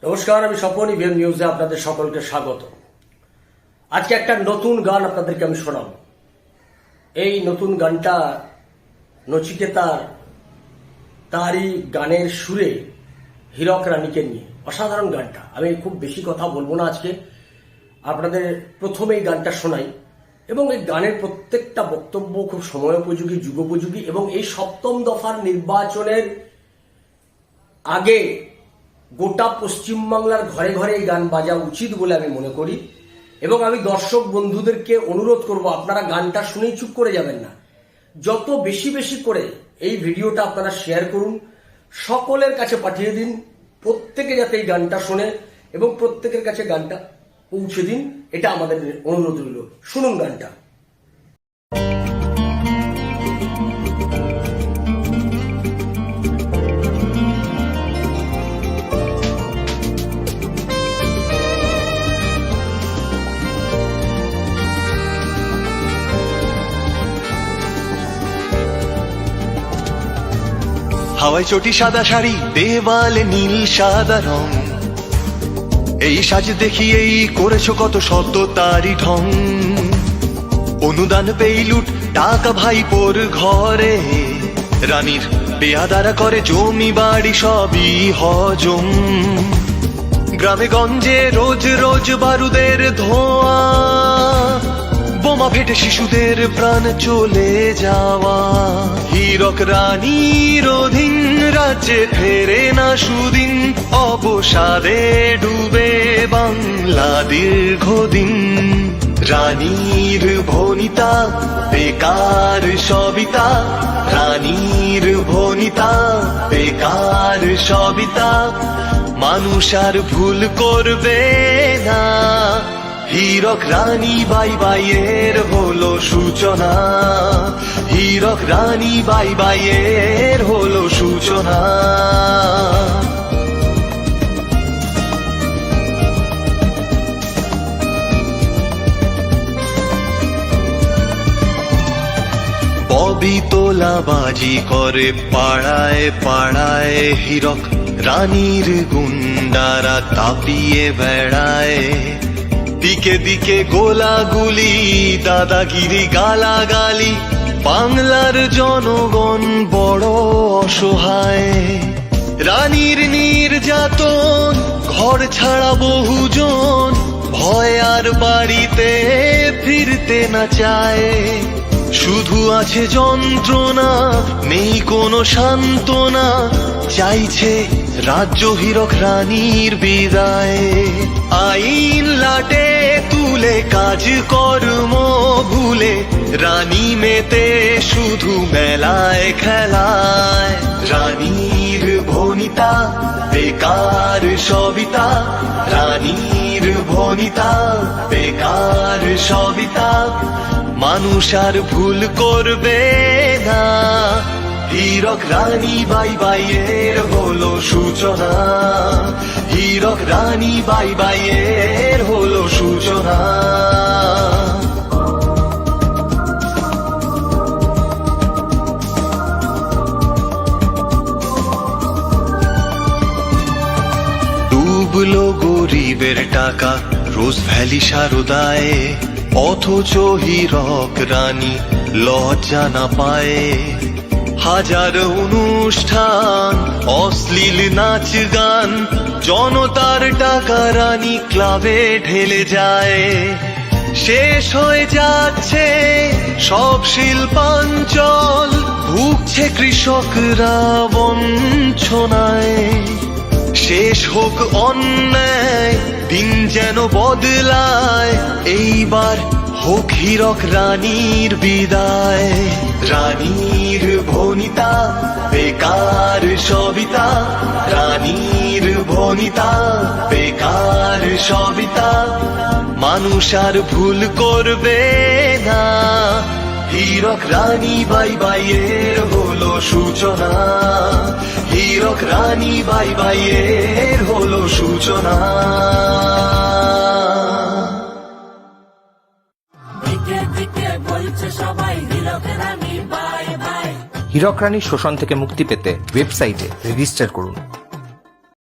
নমস্কার, আমি স্বপন। ইভিএম নিউজে আপনাদের সকলকে স্বাগত। আজকে একটা নতুন গান আপনাদেরকে আমি শোনাবো। এই নতুন গানটা নচিকেতার তারই গানের সুরে হীরক রানীকে নিয়ে। অসাধারণ গানটা। আমি খুব বেশি কথা বলবো না আজকে, আপনাদের প্রথমেই গানটা শোনাই। এবং এই গানের প্রত্যেকটা বক্তব্য খুব সময়োপযোগী, যুগোপযোগী। এবং এই সপ্তম দফার নির্বাচনের আগে গোটা পশ্চিমবাংলার ঘরে ঘরে এই গান বাজা উচিত বলে আমি মনে করি। এবং আমি দর্শক বন্ধুদেরকে অনুরোধ করব, আপনারা গানটা শুনেই চুপ করে যাবেন না। যত বেশি বেশি করে এই ভিডিওটা আপনারা শেয়ার করুন, সকলের কাছে পাঠিয়ে দিন, প্রত্যেকে যাতে এই গানটা শোনে এবং প্রত্যেকের কাছে গানটা পৌঁছে দিন। এটা আমাদের অনুরোধ রইল। শুনুন গানটা। হাওয়ায় চটি সাদা শাড়ি, দেওয়ালে নীল সাদা রং, এই সাজ দেখিয়েই করেছো কত শত তারি ঢং। অনুদান পেই লুট টাকা ভাইপোর ঘরে, রানীর বেয়াদারা করে জমি বাড়ি সবই হজম। গ্রামে গঞ্জে রোজ রোজ বারুদের ধোঁয়া, বোমা ফেটে শিশুদের প্রাণ চলে যাওয়া। হীরক রানীর অধীন রাজ্যে ফেরে না সুদিন, অবসাদে ডুবে বাংলা দীর্ঘদিন। রানীর ভনিতা বেকার সবিতা, রানীর ভনিতা বেকার সবিতা। মানুষ আর ভুল করবে না, হীরক রানী বাই বাইয়ের হলো সূচনা। হীরক রানী বাই বাইয়ের হলো সূচনা। ববি তোলাবাজি করে পাড়ায় পাড়ায়, হীরক রানীর গুন্ডারা তাপিয়ে বেড়ায়। দিকে দিকে গোলাগুলি, দাদাগিরি গালাগালি, বাংলার জনগণ বড় অসহায়। রানীর নির্যাতন, ঘর ছাড়া বহুজন, ভয় আর বাড়িতে ফিরতে না চায়। শুধু আছে যন্ত্রণা, নেই কোনো সান্ত্বনা, চাইছে রাজ্য হীরক রানীর বিদায়। আইন লাটে তুলে কাজ কর্ম ভুলে, রানী মেতে শুধু মেলায় খেলায়। রানীর ভনিতা বেকার সবিতা, রানীর ভনিতা বেকার সবিতা। মানুষ আর ভুল করবে না, হীরক রানী বাই বাইয়ের হলো সূচনা। হীরক রানী বাই বাইয়ের হলো সূচনা। ডুবলো গরিবের টাকা রোজ ভ্যালি সারদায়, অথচ হীরক রানী লজ্জা না পায়। হাজার অনুষ্ঠান, অশ্লীল নাচ গান, জনতার টাকা রানী ক্লাবে ঢেলে যায়। শেষ হয়ে যাচ্ছে সব শিল্পাঞ্চল, ভুগছে কৃষকরা বঞ্চনায়। শেষ হোক অন্যায়, দিন যেন বদলায়, এইবার হোক হীরক রানীর বিদায়। রানীর ভনিতা বেকার সবিতা, রানীর ভনিতা বেকার সবিতা। মানুষ আর ভুল করবে না, হীরক রানী বাই বাইয়ের হলো সূচনা। হীরক রানী বাই বাইয়ের হলো সূচনা। হীরক রানীর শোষণ থেকে মুক্তি পেতে ওয়েবসাইটে রেজিস্টার করুন।